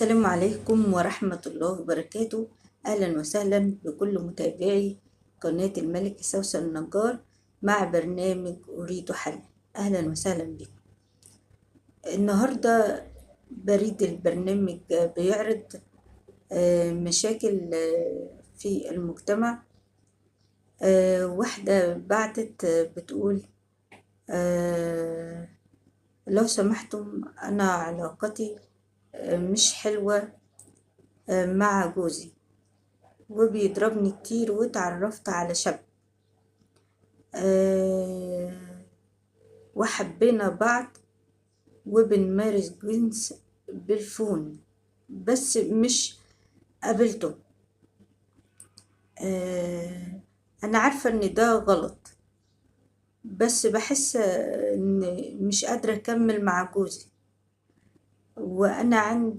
السلام عليكم ورحمة الله وبركاته. أهلا وسهلا بكل متابعي قناة الملك سوسن النجار مع برنامج أريد حل. أهلا وسهلا بكم. النهاردة بريد البرنامج بيعرض مشاكل في المجتمع. واحدة بعتت بتقول لو سمحتم أنا علاقتي مش حلوة مع جوزي وبيضربني كتير، واتعرفت على شاب وحبينا بعض وبنمارس جنس بالفون، بس مش قابلته. أنا عارفة إن ده غلط، بس بحس إن مش قادرة أكمل مع جوزي، وأنا عندي